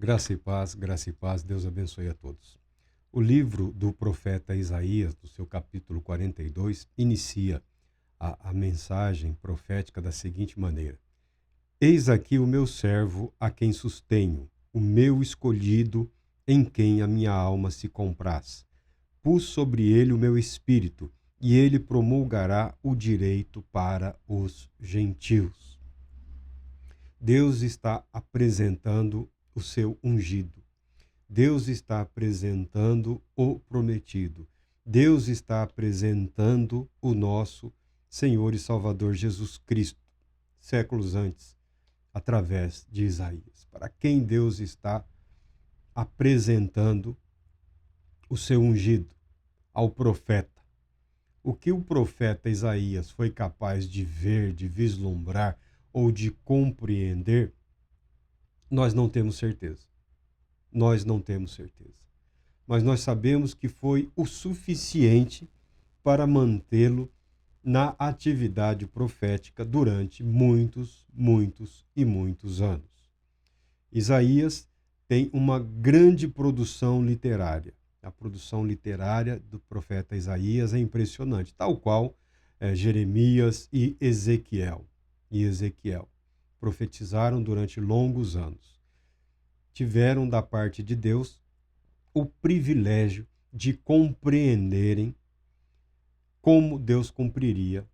Graça e paz, Deus abençoe a todos. O livro do profeta Isaías, do seu capítulo 42, inicia a mensagem profética da seguinte maneira: Eis aqui o meu servo a quem sustenho, o meu escolhido em quem a minha alma se compraz. Pus sobre ele o meu espírito, e ele promulgará o direito para os gentios. Deus está apresentando o seu ungido. Deus está apresentando o prometido. Deus está apresentando o nosso Senhor e Salvador Jesus Cristo, séculos antes, através de Isaías. Para quem Deus está apresentando o seu ungido, ao profeta. O que o profeta Isaías foi capaz de ver, de vislumbrar ou de compreender, nós não temos certeza. Nós não temos certeza. Mas nós sabemos que foi o suficiente para mantê-lo na atividade profética durante muitos, muitos e muitos anos. Isaías tem uma grande produção literária. A produção literária do profeta Isaías é impressionante, tal qual Jeremias e Ezequiel. Profetizaram durante longos anos. Tiveram da parte de Deus o privilégio de compreenderem como Deus cumpriria,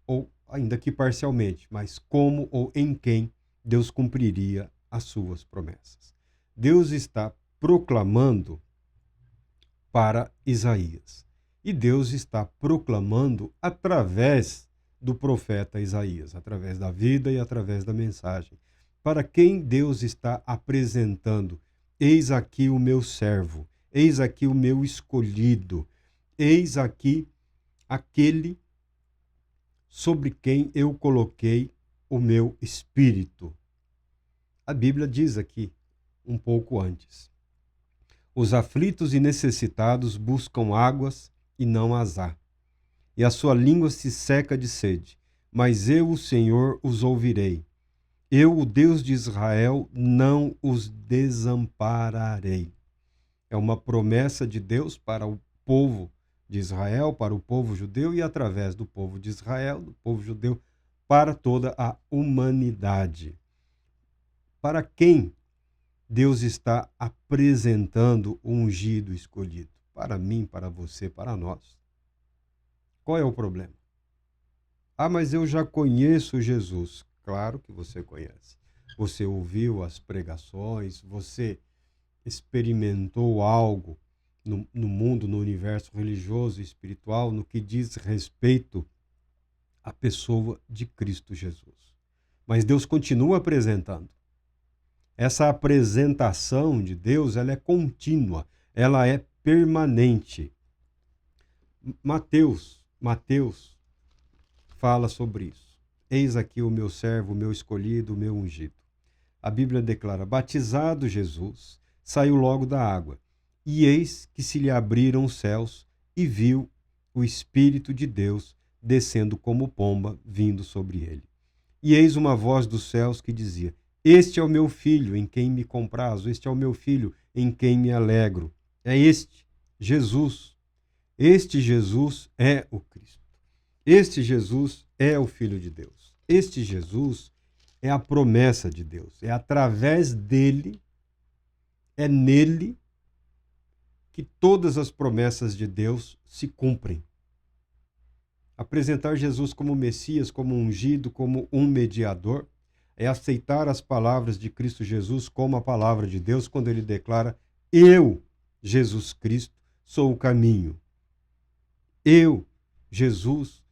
ou ainda que parcialmente, mas como ou em quem Deus cumpriria as suas promessas. Deus está proclamando para Isaías. E Deus está proclamando através do profeta Isaías, através da vida e através da mensagem. Para quem Deus está apresentando: eis aqui o meu servo, eis aqui o meu escolhido, eis aqui aquele sobre quem eu coloquei o meu espírito. A Bíblia diz aqui, um pouco antes: os aflitos e necessitados buscam águas e não as há, e a sua língua se seca de sede. Mas eu, o Senhor, os ouvirei. Eu, o Deus de Israel, não os desampararei. É uma promessa de Deus para o povo de Israel, para o povo judeu, e através do povo de Israel, do povo judeu, para toda a humanidade. Para quem Deus está apresentando o ungido escolhido? Para mim, para você, para nós. Qual é o problema? Ah, mas eu já conheço Jesus. Claro que você conhece. Você ouviu as pregações, você experimentou algo no mundo, no universo religioso e espiritual, no que diz respeito à pessoa de Cristo Jesus. Mas Deus continua apresentando. Essa apresentação de Deus, ela é contínua, ela é permanente. Mateus fala sobre isso. Eis aqui o meu servo, o meu escolhido, o meu ungido. A Bíblia declara: batizado Jesus, saiu logo da água, e eis que se lhe abriram os céus, e viu o Espírito de Deus descendo como pomba, vindo sobre ele. E eis uma voz dos céus que dizia: este é o meu filho, em quem me comprazo, este é o meu filho, em quem me alegro. É este, Jesus. Este Jesus é o Cristo. Este Jesus é o Filho de Deus. Este Jesus é a promessa de Deus. É através dele, é nele, que todas as promessas de Deus se cumprem. Apresentar Jesus como Messias, como ungido, como um mediador, é aceitar as palavras de Cristo Jesus como a palavra de Deus, quando ele declara: eu, Jesus Cristo, sou o caminho. Eu, Jesus,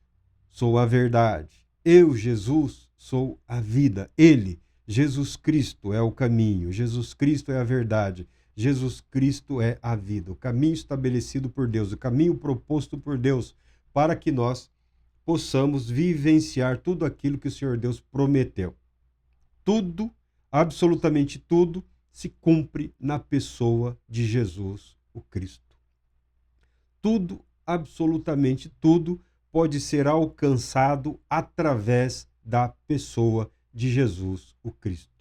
sou a verdade. Eu, Jesus, sou a vida. Ele, Jesus Cristo, é o caminho. Jesus Cristo é a verdade. Jesus Cristo é a vida. O caminho estabelecido por Deus, o caminho proposto por Deus, para que nós possamos vivenciar tudo aquilo que o Senhor Deus prometeu. Tudo, absolutamente tudo, se cumpre na pessoa de Jesus, o Cristo. Tudo, absolutamente tudo, pode ser alcançado através da pessoa de Jesus, o Cristo.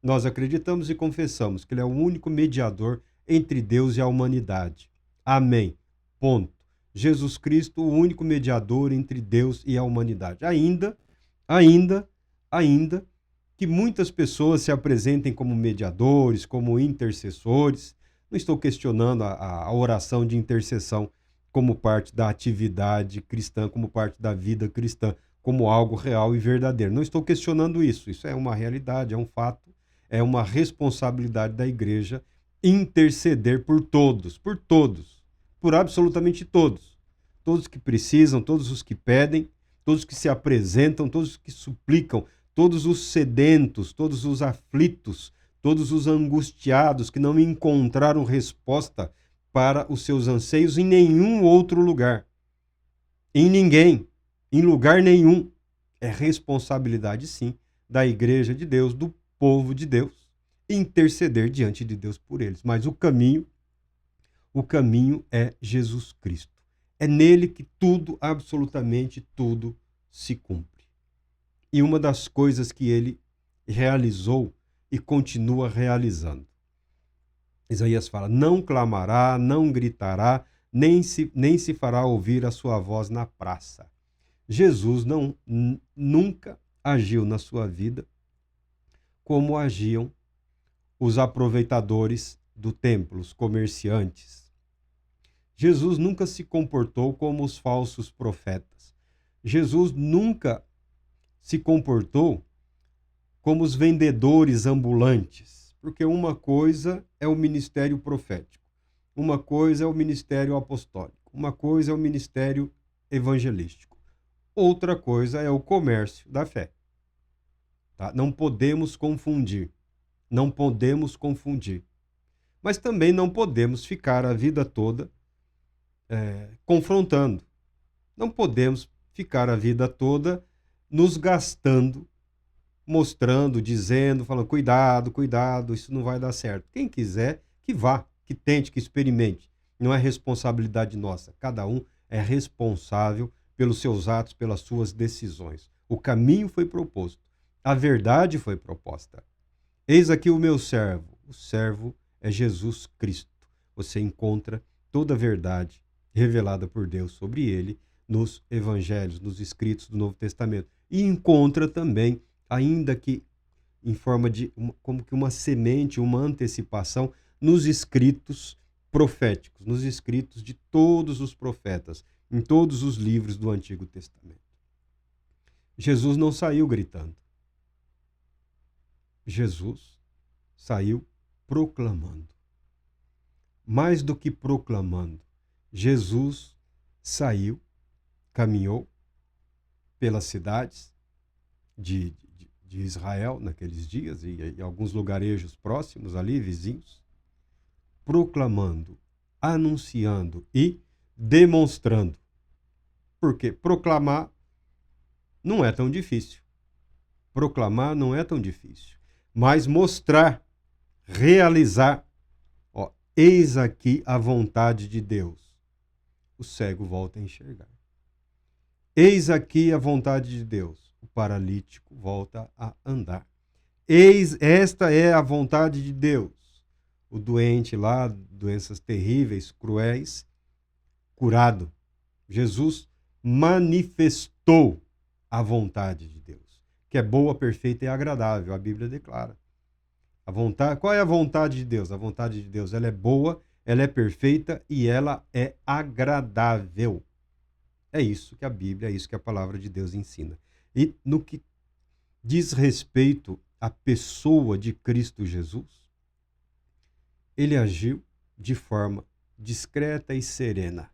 Nós acreditamos e confessamos que Ele é o único mediador entre Deus e a humanidade. Amém. Ponto. Jesus Cristo, o único mediador entre Deus e a humanidade. Ainda que muitas pessoas se apresentem como mediadores, como intercessores. Não estou questionando a oração de intercessão como parte da atividade cristã, como parte da vida cristã, como algo real e verdadeiro. Não estou questionando isso. Isso é uma realidade, é um fato, é uma responsabilidade da igreja interceder por absolutamente todos. Todos que precisam, todos os que pedem, todos que se apresentam, todos os que suplicam, todos os sedentos, todos os aflitos, todos os angustiados que não encontraram resposta para os seus anseios em nenhum outro lugar. Em ninguém, em lugar nenhum. É responsabilidade, sim, da igreja de Deus, do povo de Deus, interceder diante de Deus por eles. Mas o caminho é Jesus Cristo. É nele que tudo, absolutamente tudo, se cumpre. E uma das coisas que ele realizou e continua realizando. Isaías fala, não clamará, não gritará, nem se fará ouvir a sua voz na praça. Jesus nunca agiu na sua vida como agiam os aproveitadores do templo, os comerciantes. Jesus nunca se comportou como os falsos profetas. Jesus nunca se comportou como os vendedores ambulantes, porque uma coisa é o ministério profético, uma coisa é o ministério apostólico, uma coisa é o ministério evangelístico, outra coisa é o comércio da fé. Tá? Não podemos confundir. Mas também não podemos ficar a vida toda confrontando. Não podemos ficar a vida toda nos gastando, mostrando, dizendo, falando, cuidado, isso não vai dar certo. Quem quiser, que vá, que tente, que experimente. Não é responsabilidade nossa. Cada um é responsável pelos seus atos, pelas suas decisões. O caminho foi proposto. A verdade foi proposta. Eis aqui o meu servo. O servo é Jesus Cristo. Você encontra toda a verdade revelada por Deus sobre ele nos evangelhos, nos escritos do Novo Testamento. E encontra também, ainda que em forma de como que uma semente, uma antecipação, nos escritos proféticos, nos escritos de todos os profetas, em todos os livros do Antigo Testamento. Jesus não saiu gritando. Jesus saiu proclamando. Mais do que proclamando, Jesus saiu, caminhou pelas cidades de Israel naqueles dias e alguns lugarejos próximos ali, vizinhos, proclamando, anunciando e demonstrando. Porque proclamar não é tão difícil. Proclamar não é tão difícil. Mas mostrar, realizar, eis aqui a vontade de Deus. O cego volta a enxergar. Eis aqui a vontade de Deus. O paralítico volta a andar. Eis, esta é a vontade de Deus. O doente lá, doenças terríveis, cruéis, curado. Jesus manifestou a vontade de Deus, que é boa, perfeita e agradável. A Bíblia declara. Qual é a vontade de Deus? A vontade de Deus, ela é boa, ela é perfeita e ela é agradável. É isso que a Bíblia, é isso que a palavra de Deus ensina. E no que diz respeito à pessoa de Cristo Jesus, ele agiu de forma discreta e serena,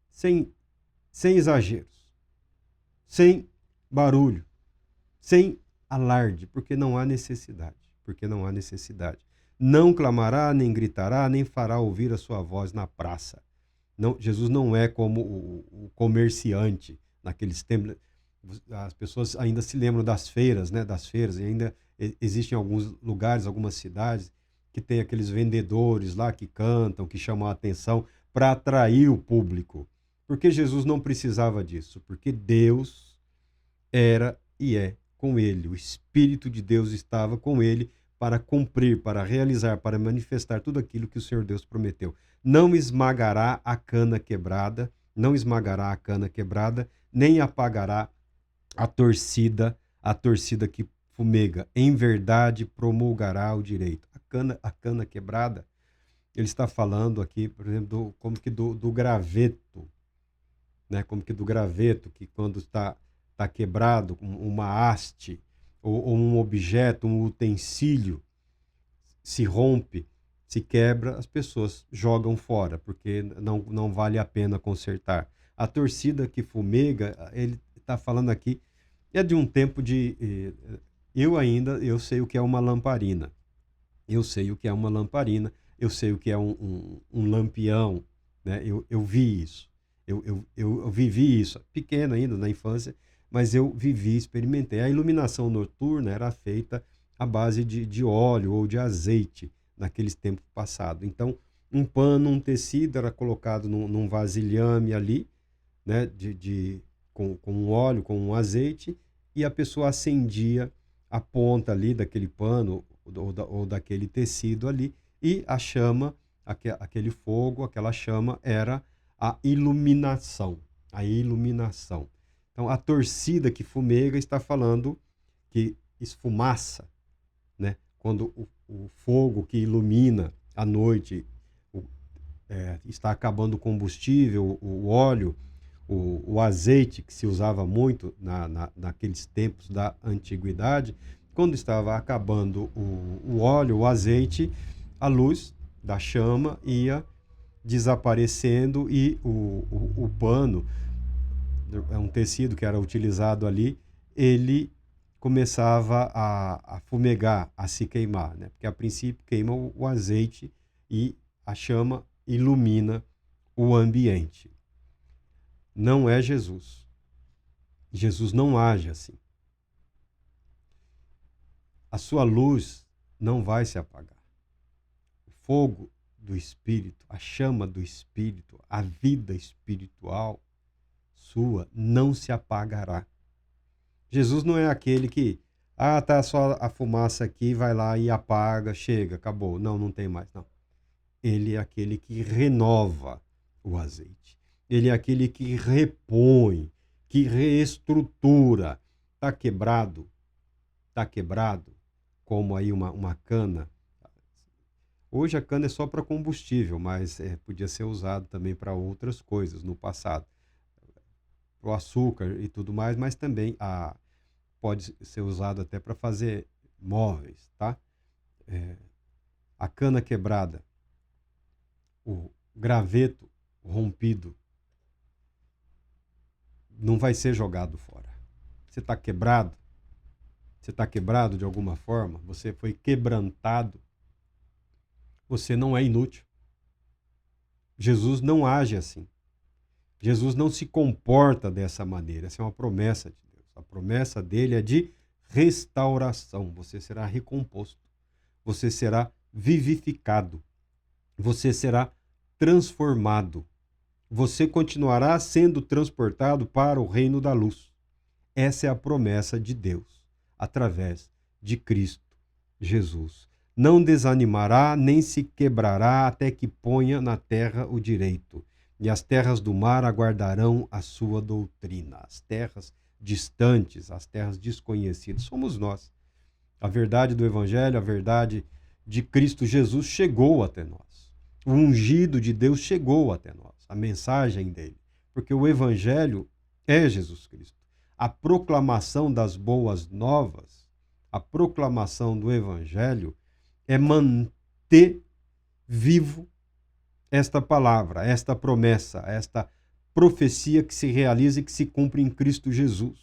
sem exageros, sem barulho, sem alarde, porque não há necessidade. Não clamará, nem gritará, nem fará ouvir a sua voz na praça. Não, Jesus não é como o comerciante naqueles tempos. As pessoas ainda se lembram das feiras, né? Das feiras, e ainda existem alguns lugares, algumas cidades, que tem aqueles vendedores lá que cantam, que chamam a atenção para atrair o público. Porque Jesus não precisava disso, porque Deus era e é com ele, o Espírito de Deus estava com ele para cumprir, para realizar, para manifestar tudo aquilo que o Senhor Deus prometeu. Não esmagará a cana quebrada, não esmagará a cana quebrada, nem apagará a torcida que fumega. Em verdade promulgará o direito. A cana quebrada, ele está falando aqui, por exemplo, como que do graveto, né? Como que do graveto, que quando está quebrado, uma haste, ou um objeto, um utensílio, se rompe, se quebra, as pessoas jogam fora, porque não vale a pena consertar. A torcida que fumega, ele está falando aqui, é de um tempo de... Eu sei o que é uma lamparina. Eu sei o que é uma lamparina, eu sei o que é um lampião, né? Eu vi isso. Eu vivi isso, pequeno ainda, na infância, mas eu vivi, experimentei. A iluminação noturna era feita à base de óleo ou de azeite naqueles tempos passados. Então, um pano, um tecido era colocado num vasilhame ali, né, com um óleo, com um azeite, e a pessoa acendia a ponta ali daquele pano ou daquele tecido ali, e a chama, aquele fogo, aquela chama era a iluminação. A iluminação. Então, a torcida que fumega está falando que esfumaça, né? Quando o fogo que ilumina à noite está acabando o combustível, o óleo, o azeite que se usava muito naqueles tempos da antiguidade, quando estava acabando o óleo, o azeite, a luz da chama ia desaparecendo e o pano, é um tecido que era utilizado ali, ele começava a fumegar, a se queimar, né? Porque a princípio queima o azeite e a chama ilumina o ambiente. Não é Jesus. Jesus não age assim. A sua luz não vai se apagar. O fogo do Espírito, a chama do Espírito, a vida espiritual sua não se apagará. Jesus não é aquele que, tá só a fumaça aqui, vai lá e apaga, chega, acabou. Não tem mais, não. Ele é aquele que renova o azeite. Ele é aquele que repõe, que reestrutura. Está quebrado, como aí uma cana. Hoje a cana é só para combustível, mas podia ser usado também para outras coisas no passado. O açúcar e tudo mais, mas também pode ser usado até para fazer móveis, tá? A cana quebrada, o graveto rompido, não vai ser jogado fora. Você está quebrado de alguma forma, você foi quebrantado, você não é inútil. Jesus não age assim. Jesus não se comporta dessa maneira. Essa é uma promessa de Deus. A promessa dele é de restauração. Você será recomposto. Você será vivificado. Você será transformado. Você continuará sendo transportado para o reino da luz. Essa é a promessa de Deus, através de Cristo Jesus. Não desanimará, nem se quebrará até que ponha na terra o direito. E as terras do mar aguardarão a sua doutrina. As terras distantes, as terras desconhecidas, somos nós. A verdade do Evangelho, a verdade de Cristo Jesus chegou até nós. O ungido de Deus chegou até nós, a mensagem dele. Porque o Evangelho é Jesus Cristo. A proclamação das boas novas, a proclamação do Evangelho é manter vivo esta palavra, esta promessa, esta profecia que se realiza e que se cumpre em Cristo Jesus.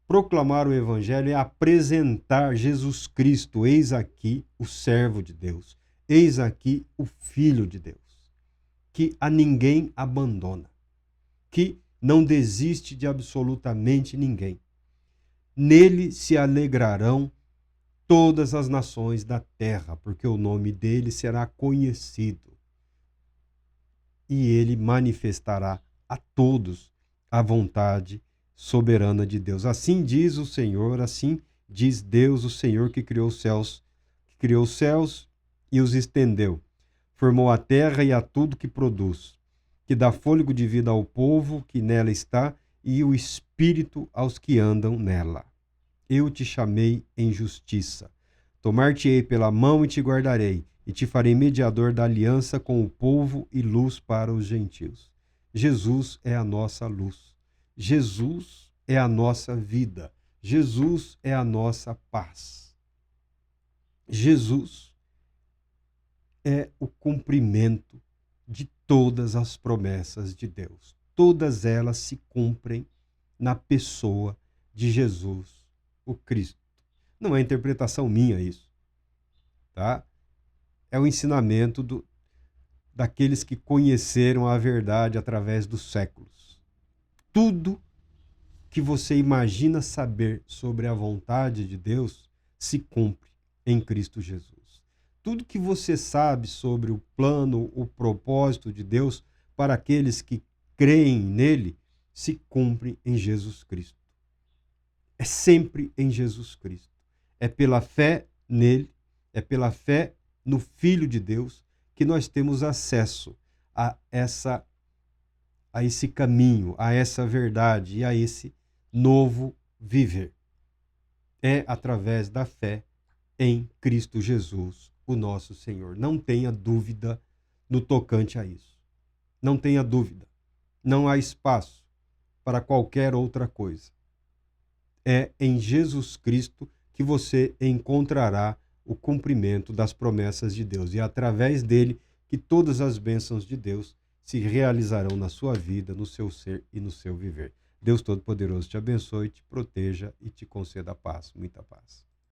Proclamar o Evangelho é apresentar Jesus Cristo, eis aqui o servo de Deus, eis aqui o Filho de Deus, que a ninguém abandona, que não desiste de absolutamente ninguém. Nele se alegrarão todas as nações da terra, porque o nome dele será conhecido. E ele manifestará a todos a vontade soberana de Deus. Assim diz o Senhor, assim diz Deus, o Senhor que criou os céus e os estendeu, formou a terra e a tudo que produz, que dá fôlego de vida ao povo que nela está e o espírito aos que andam nela. Eu te chamei em justiça. Tomar-te-ei pela mão e te guardarei, e te farei mediador da aliança com o povo e luz para os gentios. Jesus é a nossa luz. Jesus é a nossa vida. Jesus é a nossa paz. Jesus é o cumprimento de todas as promessas de Deus. Todas elas se cumprem na pessoa de Jesus, o Cristo. Não é interpretação minha isso, tá? É o ensinamento daqueles que conheceram a verdade através dos séculos. Tudo que você imagina saber sobre a vontade de Deus se cumpre em Cristo Jesus. Tudo que você sabe sobre o plano, o propósito de Deus para aqueles que creem nele se cumpre em Jesus Cristo. É sempre em Jesus Cristo. É pela fé nele, é pela fé no Filho de Deus que nós temos acesso a esse caminho, a essa verdade e a esse novo viver. É através da fé em Cristo Jesus, o nosso Senhor. Não tenha dúvida no tocante a isso. Não tenha dúvida. Não há espaço para qualquer outra coisa. É em Jesus Cristo que você encontrará o cumprimento das promessas de Deus. E é através dele que todas as bênçãos de Deus se realizarão na sua vida, no seu ser e no seu viver. Deus Todo-Poderoso te abençoe, te proteja e te conceda paz, muita paz.